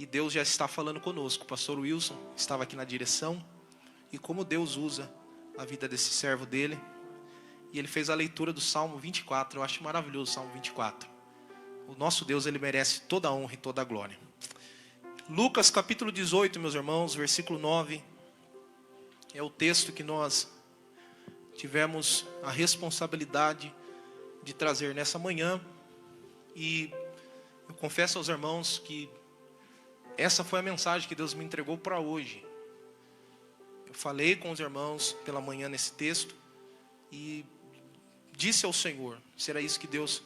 E Deus já está falando conosco. O pastor Wilson estava aqui na direção. E como Deus usa a vida desse servo dele. E ele fez a leitura do Salmo 24. Eu acho maravilhoso o Salmo 24. O nosso Deus, ele merece toda a honra e toda a glória. Lucas capítulo 18, meus irmãos, versículo 9. É o texto que nós tivemos a responsabilidade de trazer nessa manhã. E eu confesso aos irmãos que essa foi a mensagem que Deus me entregou para hoje. Eu falei com os irmãos pela manhã nesse texto e disse ao Senhor, será isso que Deus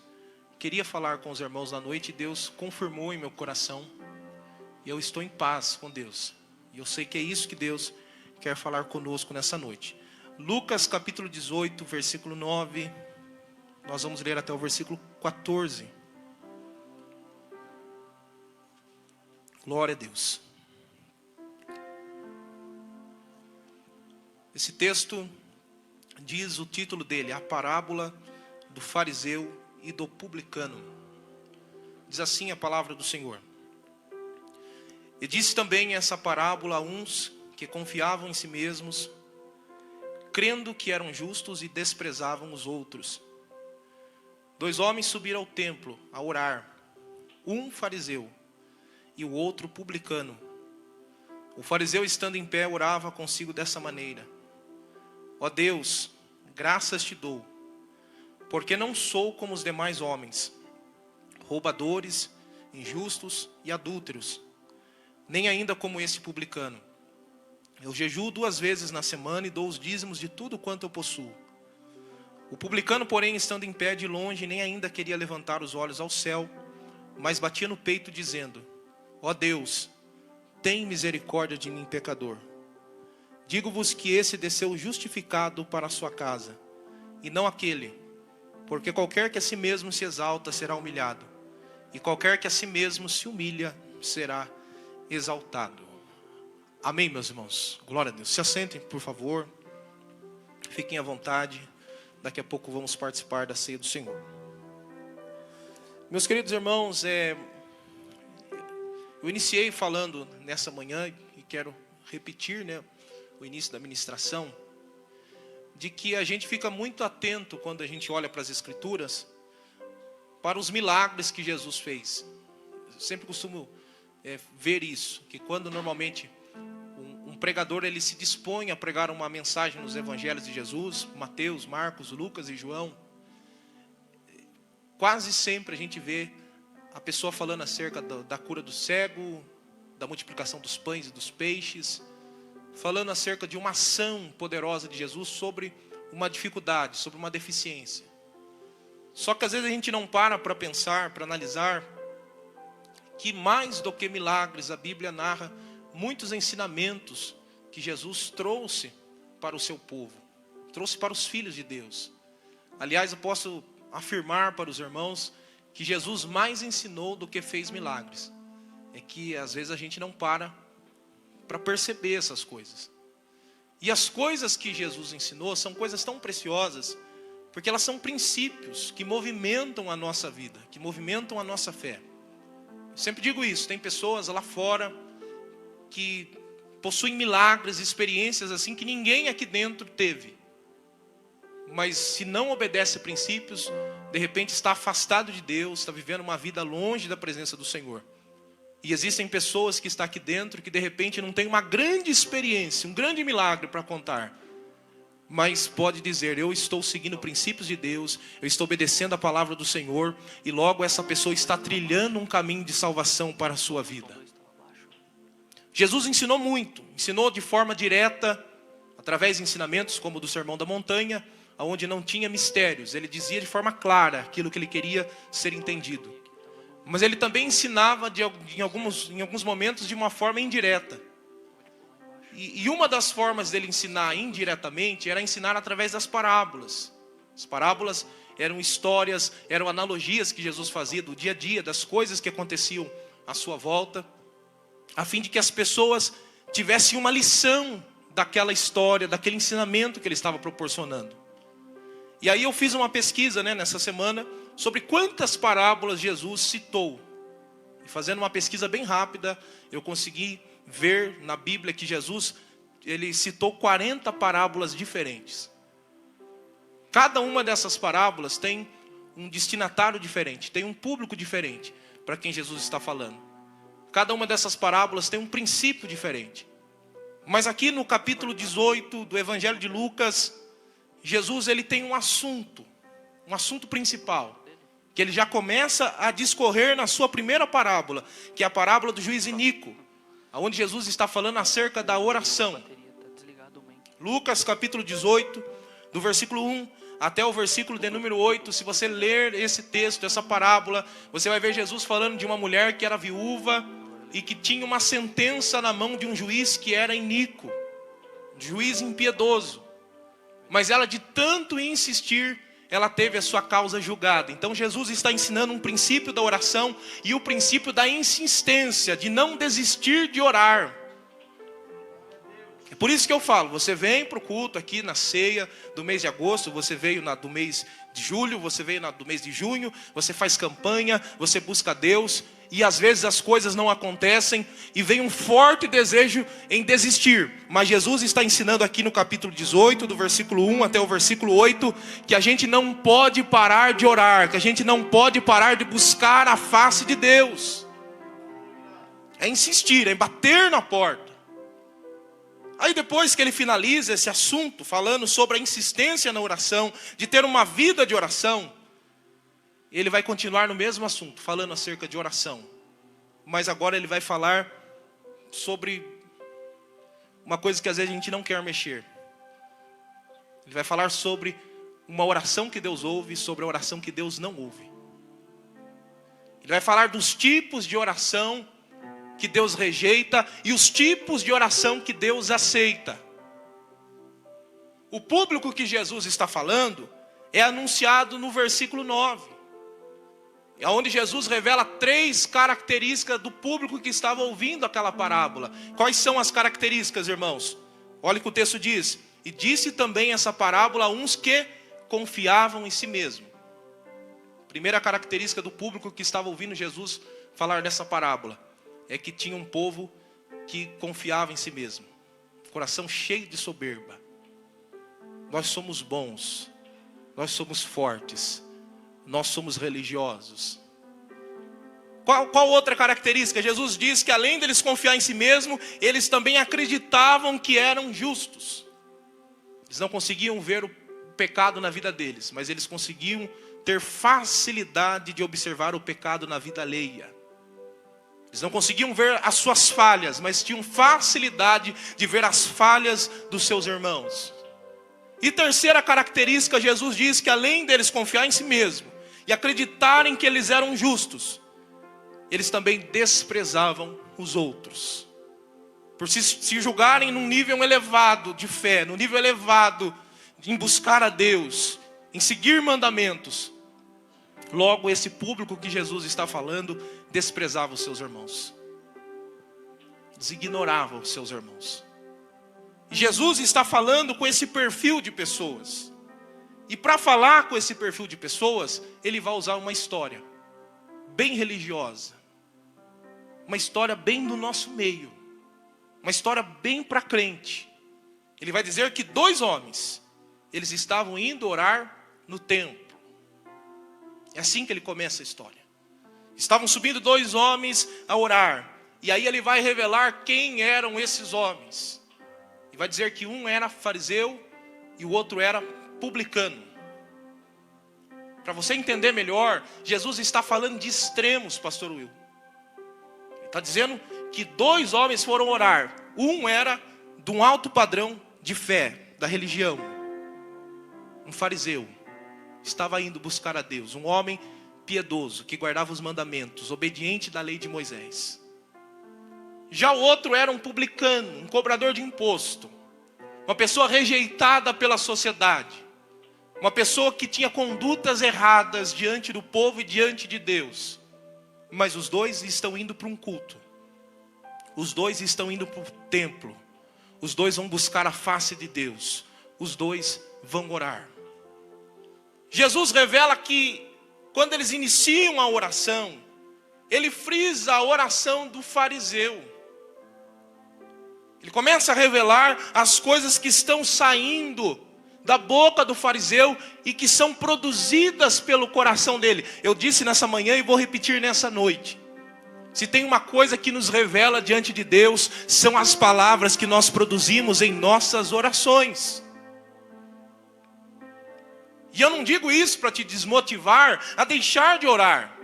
queria falar com os irmãos na noite, e Deus confirmou em meu coração. E eu estou em paz com Deus. E eu sei que é isso que Deus quer falar conosco nessa noite. Lucas capítulo 18, versículo 9. Nós vamos ler até o versículo 14. Glória a Deus. Esse texto diz o título dele, a parábola do fariseu e do publicano. Diz assim a palavra do Senhor. E disse também essa parábola a uns que confiavam em si mesmos, crendo que eram justos e desprezavam os outros. 2 homens subiram ao templo a orar, um fariseu e o outro publicano. O fariseu, estando em pé, orava consigo dessa maneira: ó Deus, graças te dou, porque não sou como os demais homens, roubadores, injustos e adúlteros, nem ainda como esse publicano. Eu jejuo 2 vezes na semana e dou os dízimos de tudo quanto eu possuo. O publicano, porém, estando em pé de longe, nem ainda queria levantar os olhos ao céu, mas batia no peito, dizendo: ó Deus, tem misericórdia de mim, pecador. Digo-vos que esse desceu justificado para a sua casa, e não aquele, porque qualquer que a si mesmo se exalta será humilhado, e qualquer que a si mesmo se humilha será exaltado. Amém, meus irmãos? Glória a Deus. Se assentem, por favor. Fiquem à vontade. Daqui a pouco vamos participar da ceia do Senhor. Meus queridos irmãos, eu iniciei falando nessa manhã, e quero repetir, o início da ministração, de que a gente fica muito atento quando a gente olha para as Escrituras, para os milagres que Jesus fez. Eu sempre costumo ver isso, que quando normalmente um pregador ele se dispõe a pregar uma mensagem nos evangelhos de Jesus, Mateus, Marcos, Lucas e João, quase sempre a gente vê a pessoa falando acerca da cura do cego, da multiplicação dos pães e dos peixes, falando acerca de uma ação poderosa de Jesus sobre uma dificuldade, sobre uma deficiência. Só que às vezes a gente não para pensar, para analisar, que mais do que milagres, a Bíblia narra muitos ensinamentos que Jesus trouxe para o seu povo, trouxe para os filhos de Deus. Aliás, eu posso afirmar para os irmãos que Jesus mais ensinou do que fez milagres. É que às vezes a gente não para perceber essas coisas. E as coisas que Jesus ensinou são coisas tão preciosas, porque elas são princípios que movimentam a nossa vida, que movimentam a nossa fé. Eu sempre digo isso, tem pessoas lá fora que possuem milagres, experiências assim que ninguém aqui dentro teve. Mas se não obedece a princípios, de repente está afastado de Deus, está vivendo uma vida longe da presença do Senhor. E existem pessoas que estão aqui dentro que de repente não tem uma grande experiência, um grande milagre para contar. Mas pode dizer, eu estou seguindo princípios de Deus, eu estou obedecendo a palavra do Senhor, e logo essa pessoa está trilhando um caminho de salvação para a sua vida. Jesus ensinou muito, ensinou de forma direta, através de ensinamentos como o do Sermão da Montanha, onde não tinha mistérios. Ele dizia de forma clara aquilo que ele queria ser entendido. Mas ele também ensinava em alguns momentos de uma forma indireta. E uma das formas dele ensinar indiretamente era ensinar através das parábolas. As parábolas eram histórias, eram analogias que Jesus fazia do dia a dia, das coisas que aconteciam à sua volta, a fim de que as pessoas tivessem uma lição daquela história, daquele ensinamento que ele estava proporcionando. E aí eu fiz uma pesquisa nessa semana sobre quantas parábolas Jesus citou. E fazendo uma pesquisa bem rápida, eu consegui ver na Bíblia que Jesus, ele citou 40 parábolas diferentes. Cada uma dessas parábolas tem um destinatário diferente, tem um público diferente para quem Jesus está falando. Cada uma dessas parábolas tem um princípio diferente. Mas aqui no capítulo 18 do Evangelho de Lucas, Jesus ele tem um assunto principal, que ele já começa a discorrer na sua primeira parábola, que é a parábola do juiz iníquo, onde Jesus está falando acerca da oração. Lucas capítulo 18, do versículo 1 até o versículo de número 8, se você ler esse texto, essa parábola, você vai ver Jesus falando de uma mulher que era viúva e que tinha uma sentença na mão de um juiz que era iníquo, um juiz impiedoso. Mas ela, de tanto insistir, ela teve a sua causa julgada. Então Jesus está ensinando um princípio da oração e o princípio da insistência, de não desistir de orar. É por isso que eu falo, você vem para o culto aqui na ceia do mês de agosto, você veio do mês de julho, você veio do mês de junho, você faz campanha, você busca Deus, e às vezes as coisas não acontecem, e vem um forte desejo em desistir. Mas Jesus está ensinando aqui no capítulo 18, do versículo 1 até o versículo 8, que a gente não pode parar de orar, que a gente não pode parar de buscar a face de Deus. É insistir, é bater na porta. Aí depois que ele finaliza esse assunto, falando sobre a insistência na oração, de ter uma vida de oração, ele vai continuar no mesmo assunto, falando acerca de oração. Mas agora ele vai falar sobre uma coisa que às vezes a gente não quer mexer. Ele vai falar sobre uma oração que Deus ouve e sobre a oração que Deus não ouve. Ele vai falar dos tipos de oração que Deus rejeita e os tipos de oração que Deus aceita. O público que Jesus está falando é anunciado no versículo 9. É onde Jesus revela 3 características do público que estava ouvindo aquela parábola. Quais são as características, irmãos? Olha o que o texto diz. E disse também essa parábola a uns que confiavam em si mesmo. Primeira característica do público que estava ouvindo Jesus falar dessa parábola é que tinha um povo que confiava em si mesmo, coração cheio de soberba. Nós somos bons, nós somos fortes, nós somos religiosos. Qual outra característica? Jesus diz que além deles confiar em si mesmo, eles também acreditavam que eram justos. Eles não conseguiam ver o pecado na vida deles, mas eles conseguiam ter facilidade de observar o pecado na vida alheia. Eles não conseguiam ver as suas falhas, mas tinham facilidade de ver as falhas dos seus irmãos. E terceira característica, Jesus diz que além deles confiar em si mesmo e acreditarem que eles eram justos, eles também desprezavam os outros. Por se julgarem num nível elevado de fé, num nível elevado em buscar a Deus, em seguir mandamentos, logo esse público que Jesus está falando desprezava os seus irmãos. Eles ignoravam os seus irmãos. Jesus está falando com esse perfil de pessoas. E para falar com esse perfil de pessoas, ele vai usar uma história bem religiosa. Uma história bem do nosso meio. Uma história bem para crente. Ele vai dizer que 2 homens, eles estavam indo orar no templo. É assim que ele começa a história. Estavam subindo 2 homens a orar. E aí ele vai revelar quem eram esses homens. E vai dizer que um era fariseu e o outro era publicano. Para você entender melhor, Jesus está falando de extremos, pastor Will. Ele está dizendo que 2 homens foram orar. Um era de um alto padrão de fé, da religião. Um fariseu. Estava indo buscar a Deus. Um homem piedoso, que guardava os mandamentos, obediente da lei de Moisés. Já o outro era um publicano, um cobrador de imposto. Uma pessoa rejeitada pela sociedade. Uma pessoa que tinha condutas erradas diante do povo e diante de Deus. Mas os 2 estão indo para um culto. Os 2 estão indo para o templo. Os 2 vão buscar a face de Deus. Os 2 vão orar. Jesus revela que quando eles iniciam a oração, ele frisa a oração do fariseu. Ele começa a revelar as coisas que estão saindo da boca do fariseu e que são produzidas pelo coração dele. Eu disse nessa manhã e vou repetir nessa noite. Se tem uma coisa que nos revela diante de Deus, são as palavras que nós produzimos em nossas orações. E eu não digo isso para te desmotivar a deixar de orar.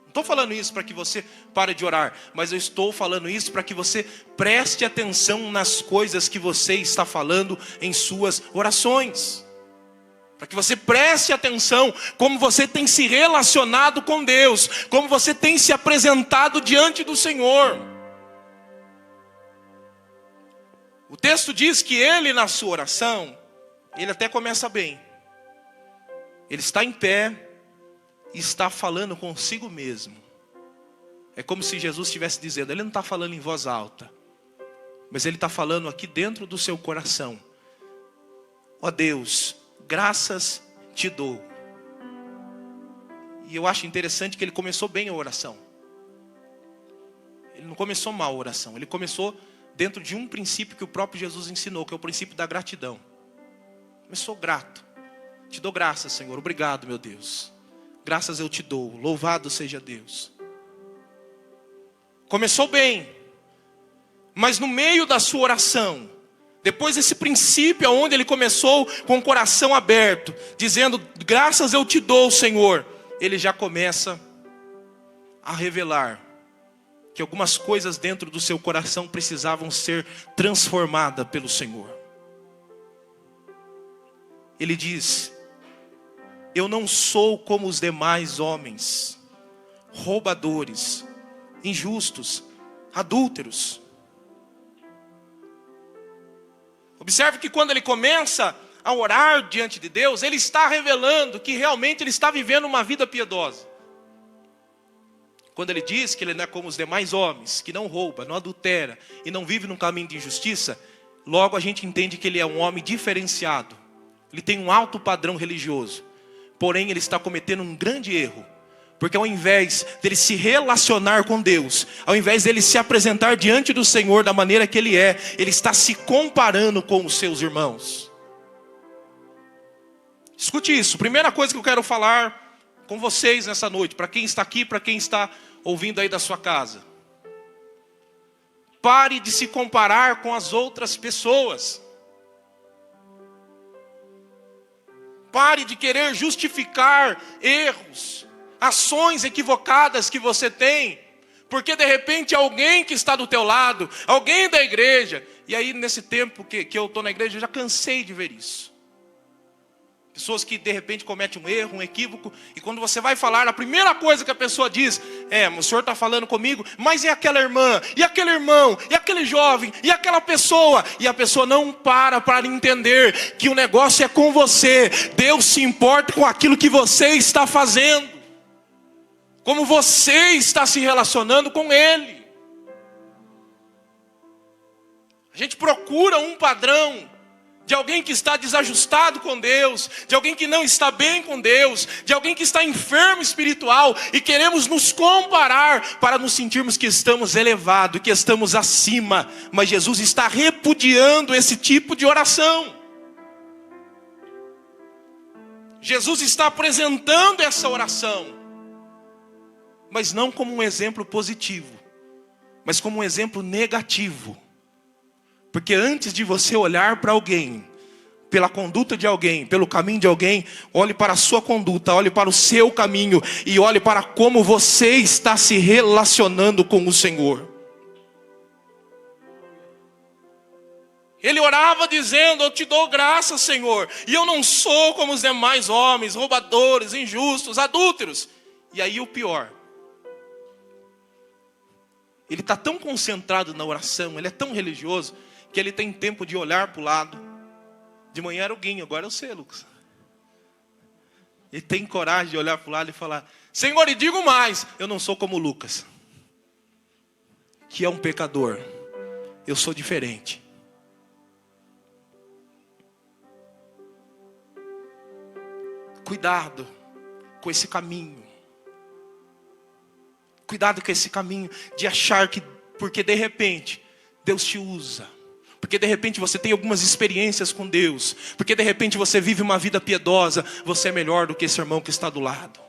Não estou falando isso para que você pare de orar, mas eu estou falando isso para que você preste atenção nas coisas que você está falando em suas orações. Para que você preste atenção como você tem se relacionado com Deus, como você tem se apresentado diante do Senhor. O texto diz que ele, na sua oração, ele até começa bem. Ele está em pé e está falando consigo mesmo. É como se Jesus estivesse dizendo, ele não está falando em voz alta, mas ele está falando aqui dentro do seu coração. Ó Deus, graças te dou. E eu acho interessante que ele começou bem a oração. Ele não começou mal a oração, ele começou dentro de um princípio que o próprio Jesus ensinou, que é o princípio da gratidão. Começou grato. Te dou graças, Senhor. Obrigado, meu Deus. Graças eu te dou. Louvado seja Deus. Começou bem. Mas no meio da sua oração, depois desse princípio onde ele começou com o coração aberto, dizendo, graças eu te dou, Senhor, ele já começa a revelar que algumas coisas dentro do seu coração precisavam ser transformadas pelo Senhor. Ele diz, eu não sou como os demais homens, roubadores, injustos, adúlteros. Observe que quando ele começa a orar diante de Deus, ele está revelando que realmente ele está vivendo uma vida piedosa. Quando ele diz que ele não é como os demais homens, que não rouba, não adultera e não vive num caminho de injustiça, logo a gente entende que ele é um homem diferenciado. Ele tem um alto padrão religioso. Porém, ele está cometendo um grande erro. Porque ao invés dele se relacionar com Deus, ao invés dele se apresentar diante do Senhor da maneira que ele é, ele está se comparando com os seus irmãos. Escute isso. Primeira coisa que eu quero falar com vocês nessa noite, para quem está aqui, para quem está ouvindo aí da sua casa. Pare de se comparar com as outras pessoas. Pare de querer justificar erros, ações equivocadas que você tem, porque de repente alguém que está do teu lado, alguém da igreja, e aí nesse tempo que eu estou na igreja, eu já cansei de ver isso. Pessoas que de repente cometem um erro, um equívoco, e quando você vai falar, a primeira coisa que a pessoa diz, o senhor está falando comigo, mas e aquela irmã, e aquele irmão, e aquele jovem, e aquela pessoa, e a pessoa não para entender que o negócio é com você, Deus se importa com aquilo que você está fazendo, como você está se relacionando com Ele. A gente procura um padrão, de alguém que está desajustado com Deus, de alguém que não está bem com Deus, de alguém que está enfermo espiritual, e queremos nos comparar para nos sentirmos que estamos elevados, que estamos acima, mas Jesus está repudiando esse tipo de oração. Jesus está apresentando essa oração, mas não como um exemplo positivo, mas como um exemplo negativo. Porque antes de você olhar para alguém, pela conduta de alguém, pelo caminho de alguém, olhe para a sua conduta, olhe para o seu caminho e olhe para como você está se relacionando com o Senhor. Ele orava dizendo, eu te dou graça, Senhor, e eu não sou como os demais homens, roubadores, injustos, adúlteros. E aí o pior, ele está tão concentrado na oração, ele é tão religioso, que ele tem tempo de olhar para o lado. De manhã era o Guinho, agora é você, Lucas. Ele tem coragem de olhar para o lado e falar, Senhor, e digo mais, eu não sou como o Lucas, que é um pecador, eu sou diferente. Cuidado com esse caminho. Cuidado com esse caminho de achar que, porque de repente, Deus te usa. Porque de repente você tem algumas experiências com Deus. Porque de repente você vive uma vida piedosa. Você é melhor do que esse irmão que está do lado.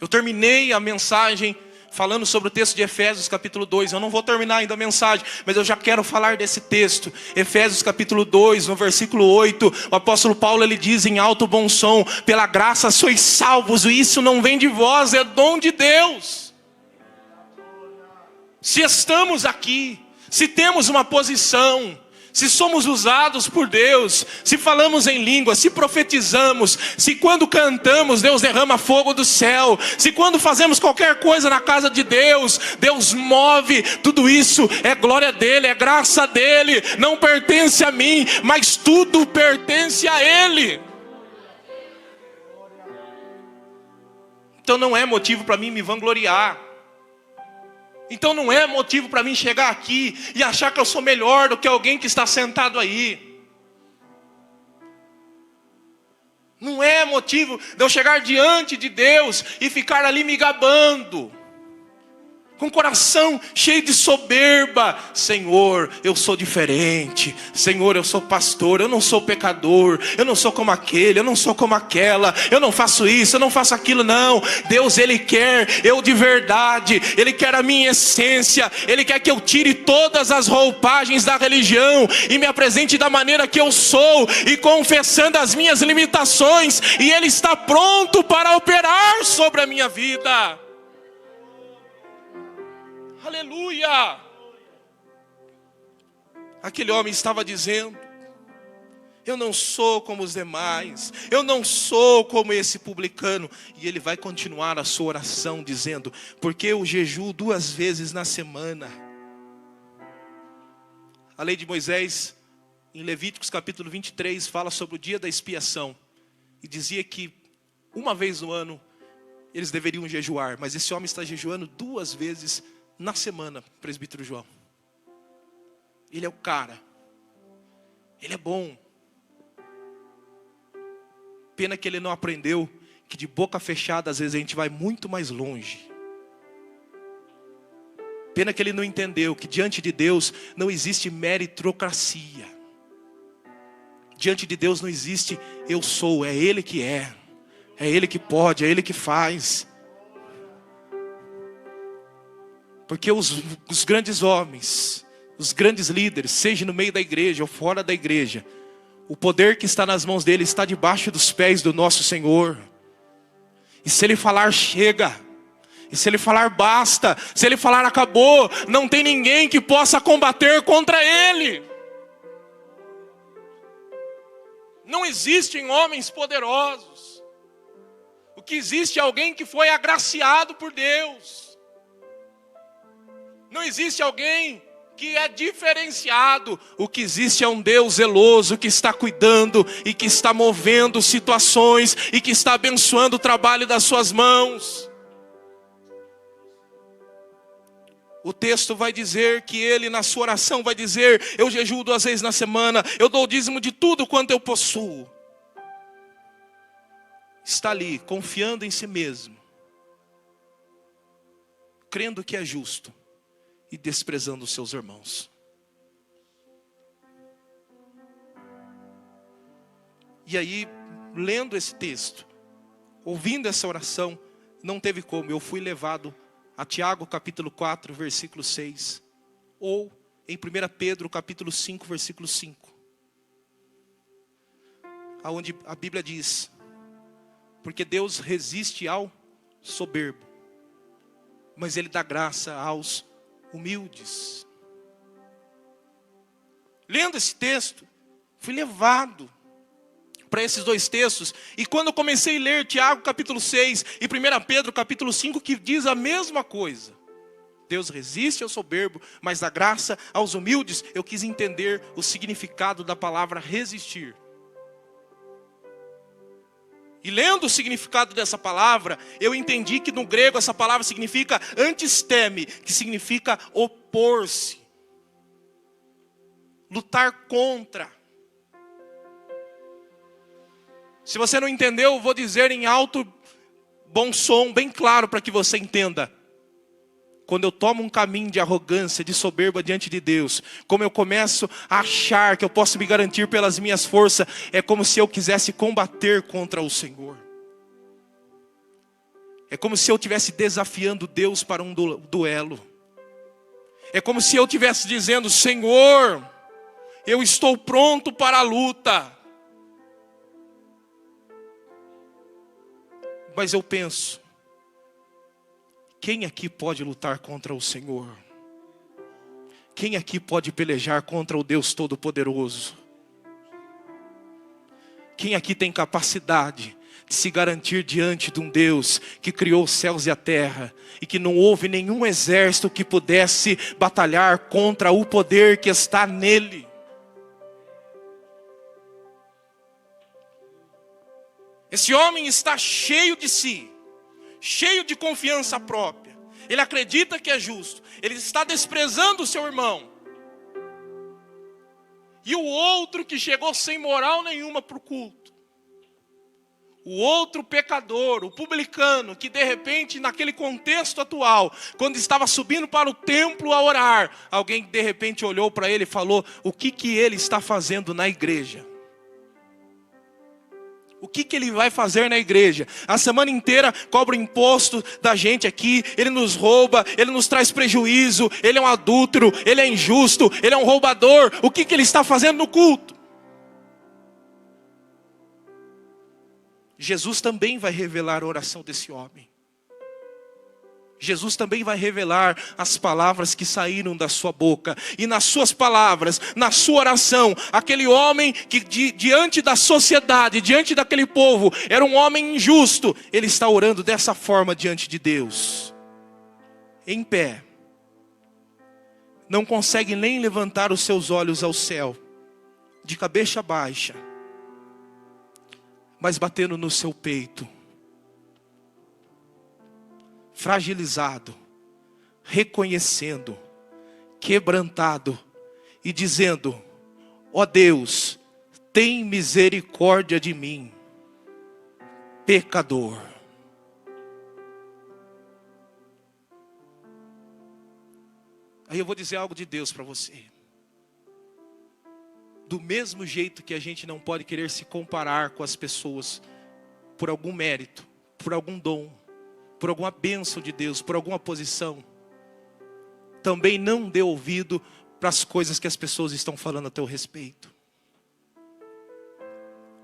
Eu terminei a mensagem falando sobre o texto de Efésios capítulo 2. Eu não vou terminar ainda a mensagem, mas eu já quero falar desse texto. Efésios capítulo 2, no versículo 8. O apóstolo Paulo, ele diz em alto bom som: pela graça sois salvos, e isso não vem de vós, é dom de Deus. Se estamos aqui, se temos uma posição, se somos usados por Deus, se falamos em língua, se profetizamos, se quando cantamos Deus derrama fogo do céu, se quando fazemos qualquer coisa na casa de Deus, Deus move, tudo isso é glória dele, é graça dele, não pertence a mim, mas tudo pertence a ele. Então não é motivo para mim me vangloriar. Então não é motivo para mim chegar aqui e achar que eu sou melhor do que alguém que está sentado aí. Não é motivo de eu chegar diante de Deus e ficar ali me gabando, com o coração cheio de soberba. Senhor, eu sou diferente. Senhor, eu sou pastor, eu não sou pecador, eu não sou como aquele, eu não sou como aquela, eu não faço isso, eu não faço aquilo. Não, Deus, Ele quer eu de verdade, Ele quer a minha essência, Ele quer que eu tire todas as roupagens da religião e me apresente da maneira que eu sou, e confessando as minhas limitações, e Ele está pronto para operar sobre a minha vida. Aleluia! Aquele homem estava dizendo: eu não sou como os demais, eu não sou como esse publicano. E ele vai continuar a sua oração dizendo: porque eu jejuo 2 vezes na semana. A lei de Moisés, em Levíticos capítulo 23, fala sobre o dia da expiação. E dizia que 1 vez no ano eles deveriam jejuar. Mas esse homem está jejuando 2 vezes na semana, presbítero João. Ele é o cara. Ele é bom. Pena que ele não aprendeu que de boca fechada às vezes a gente vai muito mais longe. Pena que ele não entendeu que diante de Deus não existe meritocracia. Diante de Deus não existe eu sou, é Ele que é. É Ele que pode, é Ele que faz. Porque os grandes homens, os grandes líderes, seja no meio da igreja ou fora da igreja, o poder que está nas mãos dele está debaixo dos pés do nosso Senhor. E se ele falar chega, e se ele falar basta, se ele falar acabou, não tem ninguém que possa combater contra ele. Não existem homens poderosos. O que existe é alguém que foi agraciado por Deus. Não existe alguém que é diferenciado. O que existe é um Deus zeloso que está cuidando e que está movendo situações e que está abençoando o trabalho das suas mãos. O texto vai dizer que ele, na sua oração, vai dizer: eu jejuo 2 vezes na semana, eu dou o dízimo de tudo quanto eu possuo. Está ali, confiando em si mesmo, crendo que é justo e desprezando os seus irmãos. E aí, lendo esse texto, ouvindo essa oração, não teve como, eu fui levado a Tiago capítulo 4, versículo 6, ou em 1 Pedro capítulo 5, versículo 5, aonde a Bíblia diz: porque Deus resiste ao soberbo, mas Ele dá graça aos humildes. Lendo esse texto, fui levado para esses 2 textos, e quando eu comecei a ler Tiago capítulo 6 e 1 Pedro capítulo 5, que diz a mesma coisa: Deus resiste ao soberbo, mas dá graça aos humildes, eu quis entender o significado da palavra resistir. E lendo o significado dessa palavra, eu entendi que no grego essa palavra significa antisteme, que significa opor-se, lutar contra. Se você não entendeu, eu vou dizer em alto bom som, bem claro para que você entenda. Quando eu tomo um caminho de arrogância, de soberba diante de Deus, como eu começo a achar que eu posso me garantir pelas minhas forças, é como se eu quisesse combater contra o Senhor. É como se eu estivesse desafiando Deus para um duelo. É como se eu estivesse dizendo: Senhor, eu estou pronto para a luta. Mas eu penso, quem aqui pode lutar contra o Senhor? Quem aqui pode pelejar contra o Deus Todo-Poderoso? Quem aqui tem capacidade de se garantir diante de um Deus que criou os céus e a terra, e que não houve nenhum exército que pudesse batalhar contra o poder que está nele? Esse homem está cheio de si, cheio de confiança própria. Ele acredita que é justo. Ele está desprezando o seu irmão. E o outro que chegou sem moral nenhuma para o culto. O outro pecador, o publicano, que de repente naquele contexto atual, quando estava subindo para o templo a orar, alguém de repente olhou para ele e falou: o que ele está fazendo na igreja? O que ele vai fazer na igreja? A semana inteira cobra o imposto da gente aqui. Ele nos rouba, ele nos traz prejuízo. Ele é um adúltero, ele é injusto, ele é um roubador. O que ele está fazendo no culto? Jesus também vai revelar a oração desse homem. Jesus também vai revelar as palavras que saíram da sua boca. E nas suas palavras, na sua oração, aquele homem que diante da sociedade, diante daquele povo, era um homem injusto, ele está orando dessa forma diante de Deus. Em pé. Não consegue nem levantar os seus olhos ao céu, de cabeça baixa, mas batendo no seu peito. Fragilizado, reconhecendo, quebrantado e dizendo: ó Deus, tem misericórdia de mim, pecador. Aí eu vou dizer algo de Deus para você. Do mesmo jeito que a gente não pode querer se comparar com as pessoas por algum mérito, por algum dom, por alguma bênção de Deus, por alguma posição, também não dê ouvido para as coisas que as pessoas estão falando a teu respeito.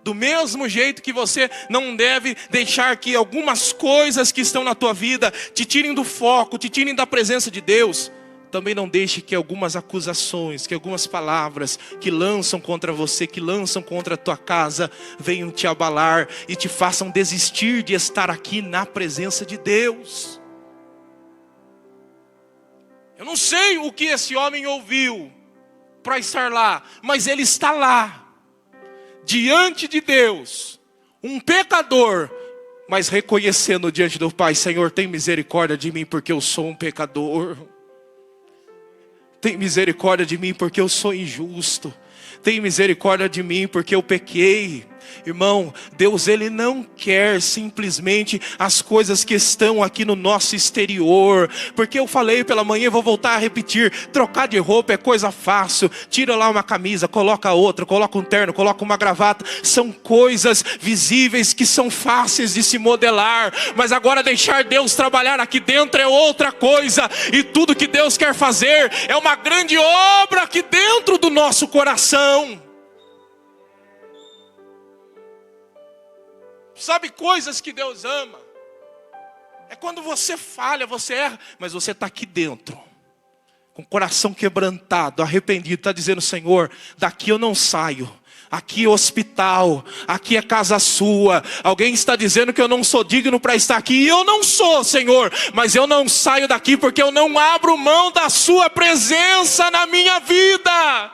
Do mesmo jeito que você não deve deixar que algumas coisas que estão na tua vida te tirem do foco, te tirem da presença de Deus, também não deixe que algumas acusações, que algumas palavras que lançam contra você, que lançam contra a tua casa, venham te abalar e te façam desistir de estar aqui na presença de Deus. Eu não sei o que esse homem ouviu para estar lá, mas ele está lá, diante de Deus, um pecador, mas reconhecendo diante do Pai: Senhor, tem misericórdia de mim porque eu sou um pecador. Tem misericórdia de mim porque eu sou injusto. Tem misericórdia de mim porque eu pequei. Irmão, Deus, Ele não quer simplesmente as coisas que estão aqui no nosso exterior. Porque eu falei pela manhã e vou voltar a repetir: trocar de roupa é coisa fácil. Tira lá uma camisa, coloca outra, coloca um terno, coloca uma gravata. São coisas visíveis que são fáceis de se modelar. Mas agora deixar Deus trabalhar aqui dentro é outra coisa. E tudo que Deus quer fazer é uma grande obra aqui dentro do nosso coração. Sabe coisas que Deus ama? É quando você falha, você erra, mas você está aqui dentro, com o coração quebrantado, arrependido, está dizendo: Senhor, daqui eu não saio. Aqui é hospital, aqui é casa sua. Alguém está dizendo que eu não sou digno para estar aqui, e eu não sou, Senhor. Mas eu não saio daqui porque eu não abro mão da sua presença na minha vida.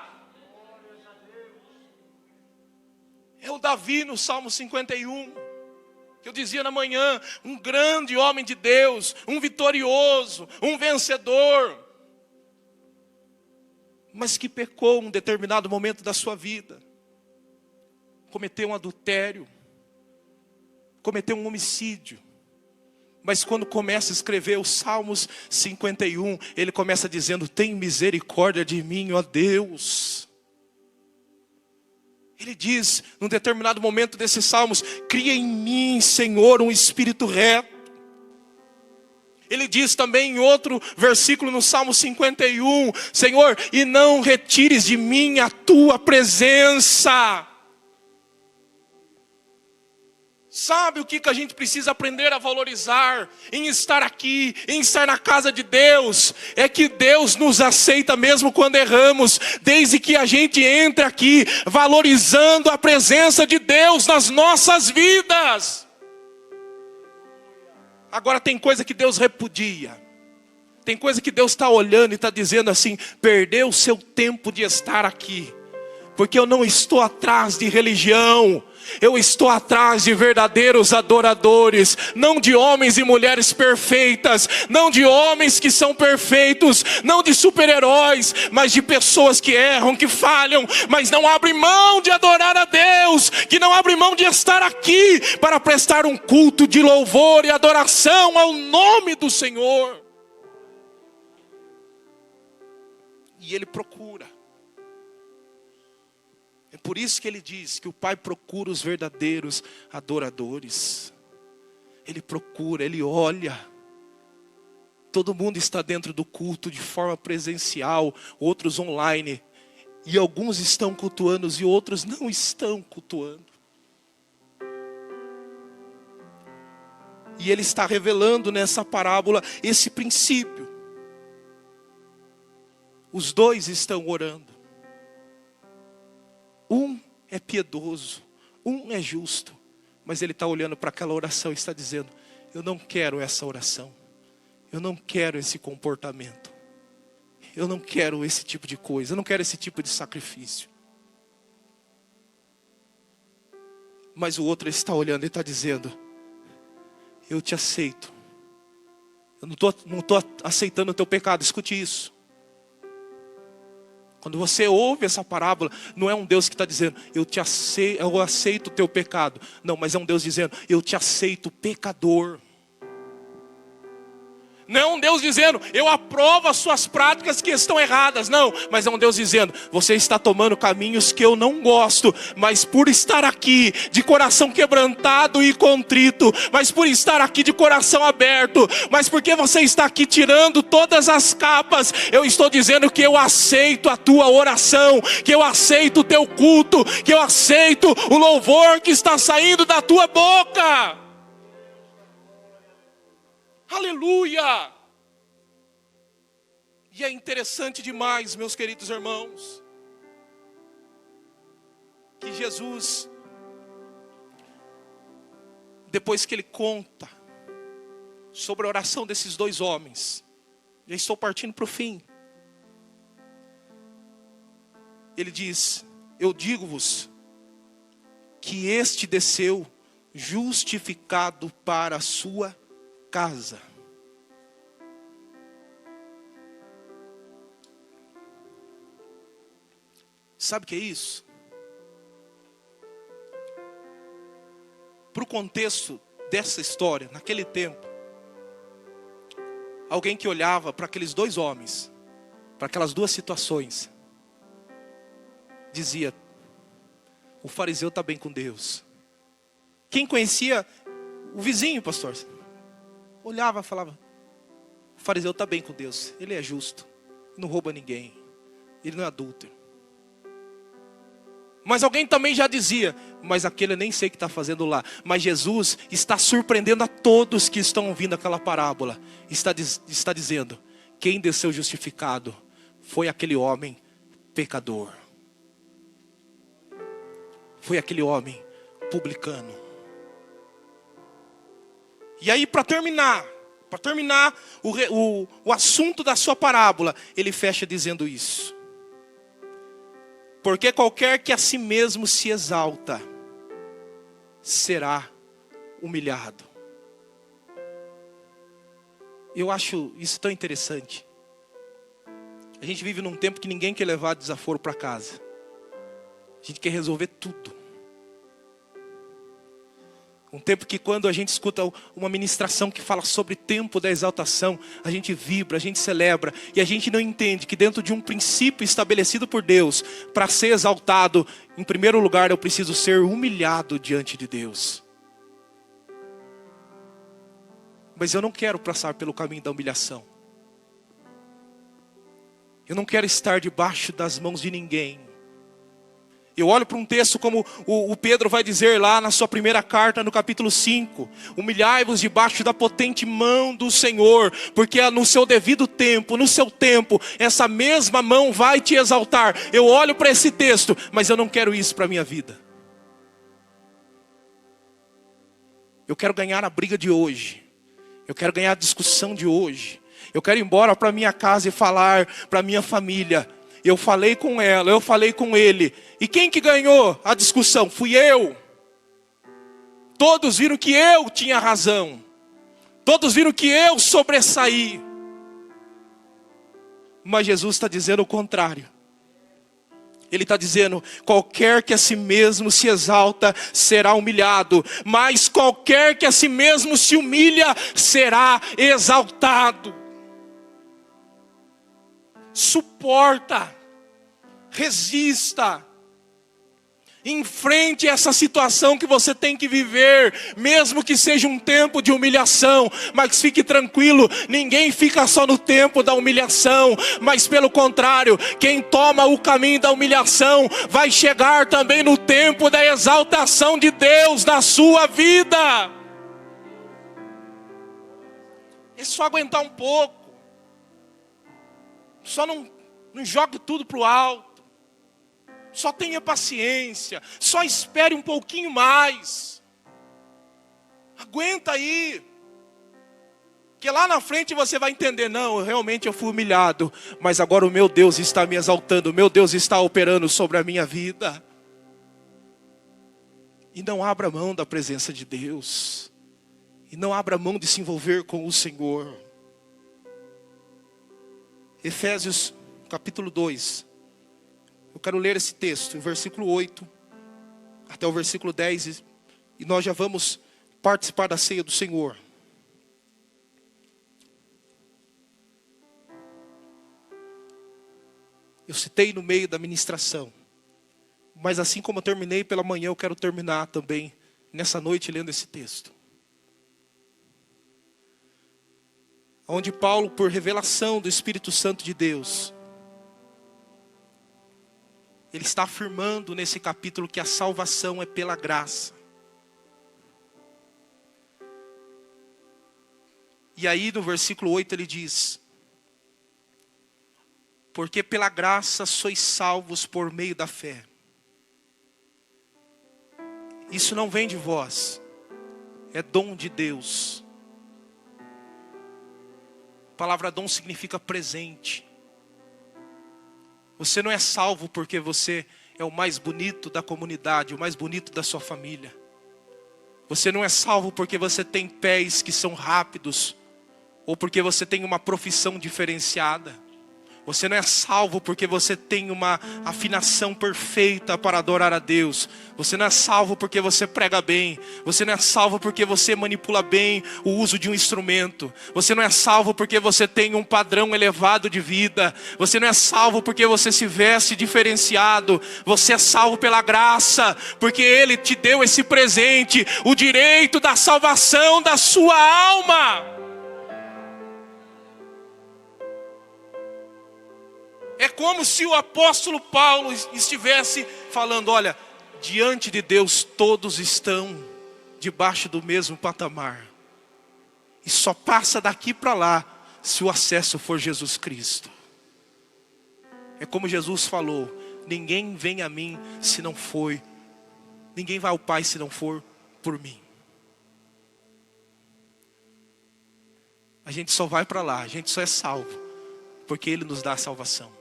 É o Davi no Salmo 51. Que eu dizia na manhã: um grande homem de Deus, um vitorioso, um vencedor, mas que pecou em um determinado momento da sua vida. Cometeu um adultério, cometeu um homicídio, Mas quando começa a escrever os Salmos 51, ele começa dizendo: tem misericórdia de mim, ó Deus. Ele diz, num determinado momento desses Salmos: cria em mim, Senhor, um espírito reto. Ele diz também em outro versículo no Salmo 51, Senhor, e não retires de mim a tua presença. Sabe o que a gente precisa aprender a valorizar em estar aqui, em estar na casa de Deus? É que Deus nos aceita mesmo quando erramos, desde que a gente entre aqui valorizando a presença de Deus nas nossas vidas. Agora tem coisa que Deus repudia, tem coisa que Deus está olhando e está dizendo assim: perdeu o seu tempo de estar aqui, porque eu não estou atrás de religião. Eu estou atrás de verdadeiros adoradores, não de homens e mulheres perfeitas, não de homens que são perfeitos, não de super-heróis, mas de pessoas que erram, que falham, mas não abrem mão de adorar a Deus, que não abrem mão de estar aqui para prestar um culto de louvor e adoração ao nome do Senhor. E Ele procura. É por isso que ele diz que o Pai procura os verdadeiros adoradores. Ele procura, ele olha. Todo mundo está dentro do culto de forma presencial, outros online. E alguns estão cultuando e outros não estão cultuando. E ele está revelando nessa parábola esse princípio. Os dois estão orando. Um é piedoso, um é justo, mas ele está olhando para aquela oração e está dizendo: eu não quero essa oração, eu não quero esse comportamento, eu não quero esse tipo de coisa, eu não quero esse tipo de sacrifício. Mas o outro está olhando e está dizendo: eu te aceito, eu não estou aceitando o teu pecado. Escute isso. Quando você ouve essa parábola, não é um Deus que está dizendo: eu aceito o teu pecado. Não, mas é um Deus dizendo: eu te aceito pecador. Não é um Deus dizendo: eu aprovo as suas práticas que estão erradas. Não, mas é um Deus dizendo: você está tomando caminhos que eu não gosto, mas por estar aqui de coração quebrantado e contrito, mas por estar aqui de coração aberto, mas porque você está aqui tirando todas as capas, eu estou dizendo que eu aceito a tua oração, que eu aceito o teu culto, que eu aceito o louvor que está saindo da tua boca. Aleluia! E é interessante demais, meus queridos irmãos, que Jesus, depois que ele conta sobre a oração desses dois homens, já estou partindo para o fim, ele diz: eu digo-vos que este desceu justificado para a sua casa. Sabe o que é isso? Para o contexto dessa história, naquele tempo, alguém que olhava para aqueles dois homens, para aquelas duas situações, dizia: o fariseu está bem com Deus. Quem conhecia o vizinho, pastor, olhava e falava: o fariseu está bem com Deus, ele é justo, não rouba ninguém, ele não é adúltero. Mas alguém também já dizia: mas aquele eu nem sei o que está fazendo lá. Mas Jesus está surpreendendo a todos que estão ouvindo aquela parábola. Está dizendo: quem desceu justificado foi aquele homem pecador, foi aquele homem publicano. E aí, para terminar o assunto da sua parábola, ele fecha dizendo isso: porque qualquer que a si mesmo se exalta, será humilhado. Eu acho isso tão interessante. A gente vive num tempo que ninguém quer levar desaforo para casa. A gente quer resolver tudo. Um tempo que quando a gente escuta uma ministração que fala sobre tempo da exaltação, a gente vibra, a gente celebra, e a gente não entende que dentro de um princípio estabelecido por Deus, para ser exaltado, em primeiro lugar eu preciso ser humilhado diante de Deus. Mas eu não quero passar pelo caminho da humilhação. Eu não quero estar debaixo das mãos de ninguém. Eu olho para um texto como o Pedro vai dizer lá na sua primeira carta, no capítulo 5. Humilhai-vos debaixo da potente mão do Senhor, porque no seu devido tempo, no seu tempo, essa mesma mão vai te exaltar. Eu olho para esse texto, mas eu não quero isso para a minha vida. Eu quero ganhar a briga de hoje. Eu quero ganhar a discussão de hoje. Eu quero ir embora para minha casa e falar para minha família: eu falei com ela, eu falei com ele. E quem que ganhou a discussão? Fui eu. Todos viram que eu tinha razão. Todos viram que eu sobressaí. Mas Jesus está dizendo o contrário. Ele está dizendo: qualquer que a si mesmo se exalta será humilhado, mas qualquer que a si mesmo se humilha será exaltado. Suporta, resista, enfrente essa situação que você tem que viver, mesmo que seja um tempo de humilhação. Mas fique tranquilo, ninguém fica só no tempo da humilhação, mas pelo contrário, quem toma o caminho da humilhação vai chegar também no tempo da exaltação de Deus na sua vida. É só aguentar um pouco. Só não jogue tudo para o alto. Só tenha paciência. Só espere um pouquinho mais. Aguenta aí. Que lá na frente você vai entender: não, realmente eu fui humilhado, mas agora o meu Deus está me exaltando. O meu Deus está operando sobre a minha vida. E não abra mão da presença de Deus. E não abra mão de se envolver com o Senhor. Efésios capítulo 2. Eu quero ler esse texto, o versículo 8 até o versículo 10. E nós já vamos participar da ceia do Senhor. Eu citei no meio da ministração. Mas assim como eu terminei pela manhã, eu quero terminar também nessa noite lendo esse texto. Onde Paulo, por revelação do Espírito Santo de Deus, ele está afirmando nesse capítulo que a salvação é pela graça. E aí no versículo 8 ele diz: porque pela graça sois salvos por meio da fé. Isso não vem de vós, é dom de Deus. A palavra dom significa presente. Você não é salvo porque você é o mais bonito da comunidade, o mais bonito da sua família. Você não é salvo porque você tem pés que são rápidos, ou porque você tem uma profissão diferenciada. Você não é salvo porque você tem uma afinação perfeita para adorar a Deus. Você não é salvo porque você prega bem. Você não é salvo porque você manipula bem o uso de um instrumento. Você não é salvo porque você tem um padrão elevado de vida. Você não é salvo porque você se veste diferenciado. Você é salvo pela graça, porque Ele te deu esse presente, o direito da salvação da sua alma. É como se o apóstolo Paulo estivesse falando: olha, diante de Deus todos estão debaixo do mesmo patamar. E só passa daqui para lá se o acesso for Jesus Cristo. É como Jesus falou: ninguém vem a mim se não for, ninguém vai ao Pai se não for por mim. A gente só vai para lá, a gente só é salvo porque Ele nos dá a salvação.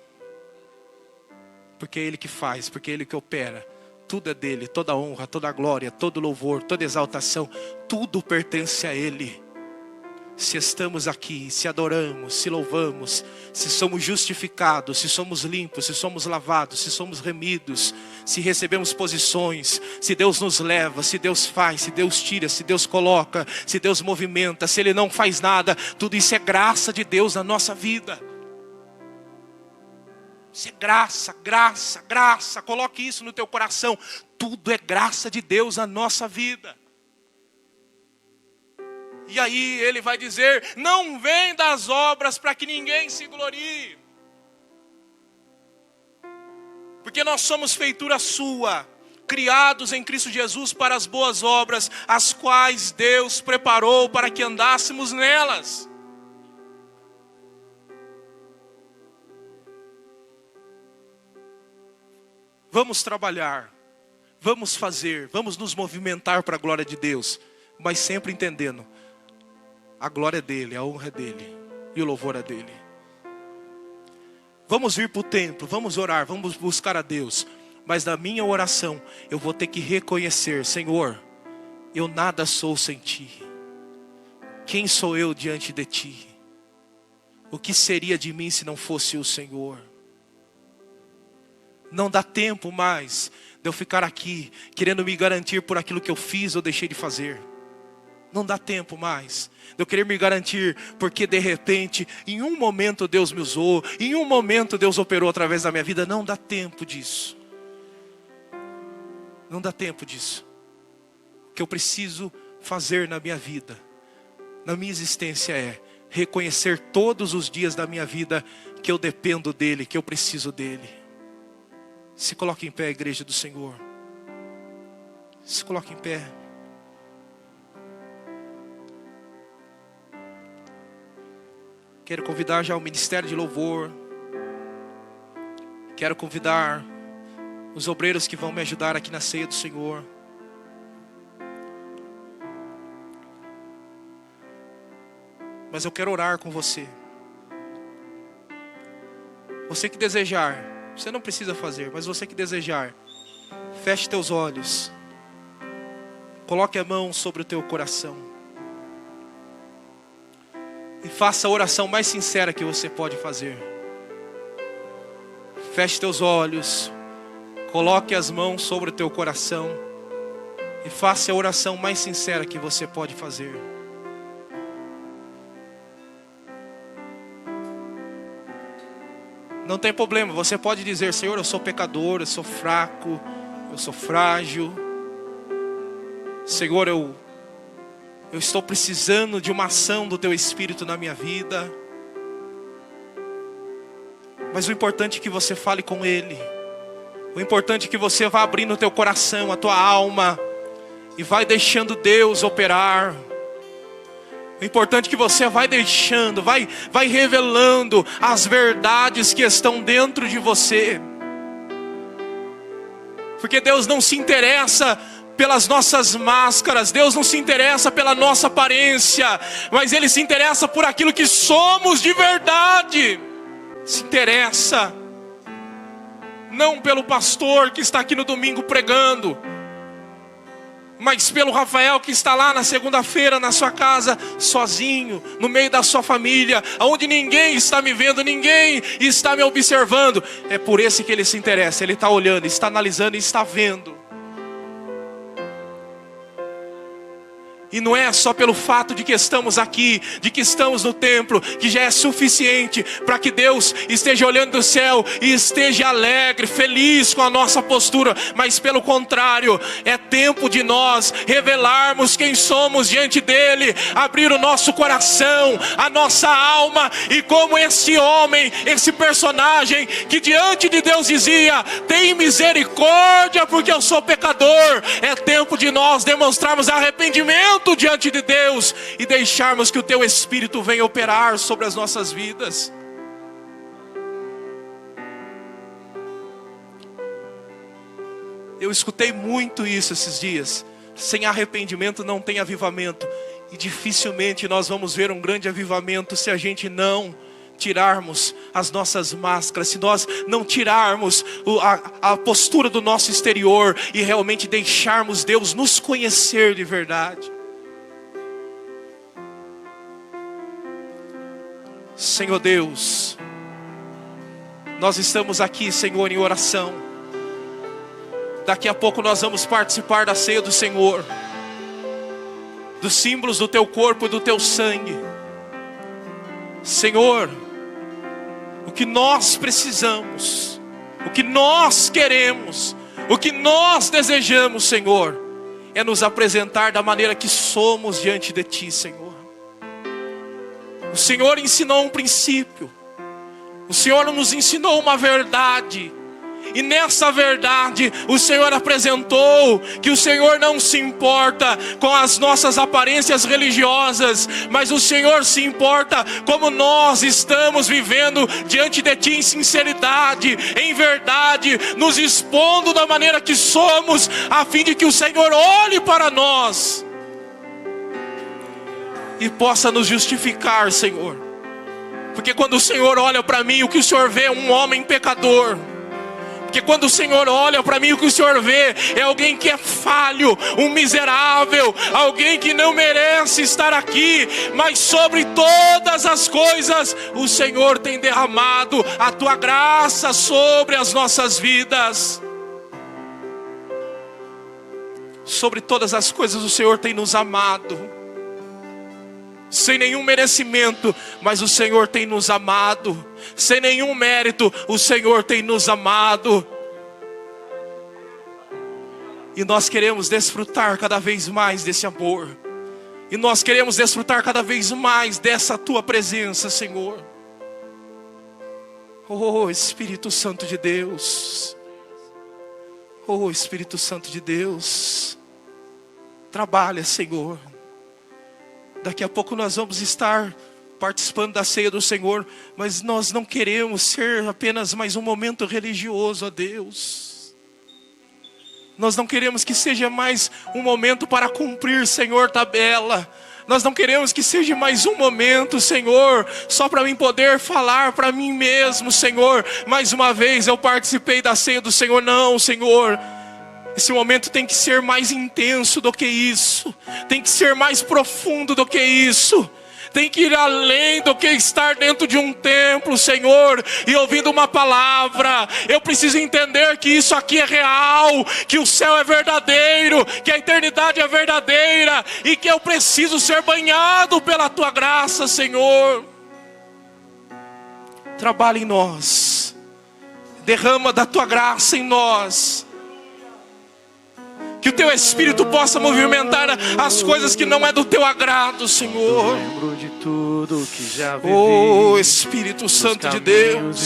Porque é Ele que faz, porque é Ele que opera. Tudo é dele, toda honra, toda glória, todo louvor, toda exaltação, tudo pertence a Ele. se estamos aqui, se adoramos, se louvamos, se somos justificados, se somos limpos, se somos lavados, se somos remidos, se recebemos posições, se Deus nos leva, se Deus faz, se Deus tira, se Deus coloca, se Deus movimenta, se Ele não faz nada, tudo isso é graça de Deus na nossa vida. Isso é graça, graça, graça. Coloque isso no teu coração. Tudo é graça de Deus na nossa vida. E aí ele vai dizer: não vem das obras para que ninguém se glorie. Porque nós somos feitura sua, criados em Cristo Jesus para as boas obras, as quais Deus preparou para que andássemos nelas. Vamos trabalhar, vamos fazer, vamos nos movimentar para a glória de Deus, mas sempre entendendo, a glória é dele, a honra é dele e o louvor é dele. Vamos vir para o templo, vamos orar, vamos buscar a Deus, mas na minha oração eu vou ter que reconhecer: Senhor, eu nada sou sem ti. Quem sou eu diante de ti? O que seria de mim se não fosse o Senhor? Não dá tempo mais de eu ficar aqui querendo me garantir por aquilo que eu fiz ou deixei de fazer. Não dá tempo mais de eu querer me garantir porque de repente em um momento Deus me usou, em um momento Deus operou através da minha vida. Não dá tempo disso. Não dá tempo disso. O que eu preciso fazer na minha vida, na minha existência, é reconhecer todos os dias da minha vida que eu dependo dele, que eu preciso dele. Se coloque em pé, igreja do Senhor. Se coloque em pé. Quero convidar já o ministério de louvor. Quero convidar os obreiros que vão me ajudar aqui na ceia do Senhor. Mas eu quero orar com você. Você que desejar, você não precisa fazer, mas você que desejar, feche teus olhos. Coloque a mão sobre o teu coração. E faça a oração mais sincera que você pode fazer. Feche teus olhos. Coloque as mãos sobre o teu coração. E faça a oração mais sincera que você pode fazer. Não tem problema, você pode dizer: Senhor, eu sou pecador, eu sou fraco, eu sou frágil. Senhor, eu estou precisando de uma ação do Teu Espírito na minha vida. Mas o importante é que você fale com Ele. O importante é que você vá abrindo o teu coração, a tua alma, e vai deixando Deus operar. O importante é que você vai deixando, vai revelando as verdades que estão dentro de você. Porque Deus não se interessa pelas nossas máscaras, Deus não se interessa pela nossa aparência, mas Ele se interessa por aquilo que somos de verdade. Se interessa, não pelo pastor que está aqui no domingo pregando, mas pelo Rafael que está lá na segunda-feira na sua casa, sozinho, no meio da sua família, onde ninguém está me vendo, ninguém está me observando. É por esse que Ele se interessa. Ele está olhando, está analisando e está vendo. E não é só pelo fato de que estamos aqui, de que estamos no templo, que já é suficiente para que Deus esteja olhando do céu e esteja alegre, feliz com a nossa postura. Mas pelo contrário, é tempo de nós revelarmos quem somos diante dEle, abrir o nosso coração, a nossa alma, e como esse homem, esse personagem que diante de Deus dizia: tem misericórdia porque eu sou pecador. É tempo de nós demonstrarmos arrependimento diante de Deus e deixarmos que o Teu Espírito venha operar sobre as nossas vidas. Eu escutei muito isso esses dias: sem arrependimento não tem avivamento. E dificilmente nós vamos ver um grande avivamento se a gente não tirarmos as nossas máscaras, se nós não tirarmos a postura do nosso exterior e realmente deixarmos Deus nos conhecer de verdade. Senhor Deus, nós estamos aqui, Senhor, em oração. Daqui a pouco nós vamos participar da ceia do Senhor, dos símbolos do teu corpo e do teu sangue. Senhor, o que nós precisamos, o que nós queremos, o que nós desejamos, Senhor, é nos apresentar da maneira que somos diante de Ti, Senhor. O Senhor ensinou um princípio, o Senhor nos ensinou uma verdade, e nessa verdade o Senhor apresentou que o Senhor não se importa com as nossas aparências religiosas, mas o Senhor se importa como nós estamos vivendo diante de Ti em sinceridade, em verdade, nos expondo da maneira que somos, a fim de que o Senhor olhe para nós e possa nos justificar, Senhor. Porque quando o Senhor olha para mim, o que o Senhor vê é um homem pecador. Porque quando o Senhor olha para mim, o que o Senhor vê é alguém que é falho, um miserável, alguém que não merece estar aqui. Mas sobre todas as coisas, o Senhor tem derramado a Tua graça sobre as nossas vidas. Sobre todas as coisas o Senhor tem nos amado. Sem nenhum merecimento, mas o Senhor tem nos amado. Sem nenhum mérito, o Senhor tem nos amado. E nós queremos desfrutar cada vez mais desse amor. E nós queremos desfrutar cada vez mais dessa Tua presença, Senhor. Oh, Espírito Santo de Deus. Oh, Espírito Santo de Deus. Trabalha, Senhor. Daqui a pouco nós vamos estar participando da ceia do Senhor, mas nós não queremos ser apenas mais um momento religioso, ó Deus. Nós não queremos que seja mais um momento para cumprir, Senhor, tabela. Nós não queremos que seja mais um momento, Senhor, só para mim poder falar para mim mesmo, Senhor. Mais uma vez eu participei da ceia do Senhor. Não, Senhor. Esse momento tem que ser mais intenso do que isso. Tem que ser mais profundo do que isso. Tem que ir além do que estar dentro de um templo, Senhor, e ouvindo uma palavra. Eu preciso entender que isso aqui é real, que o céu é verdadeiro, que a eternidade é verdadeira, e que eu preciso ser banhado pela Tua graça, Senhor. Trabalha em nós. Derrama da Tua graça em nós. Que o Teu Espírito possa movimentar as coisas que não é do Teu agrado, Senhor. Lembro de tudo que já vivi. Oh, Espírito Santo de Deus.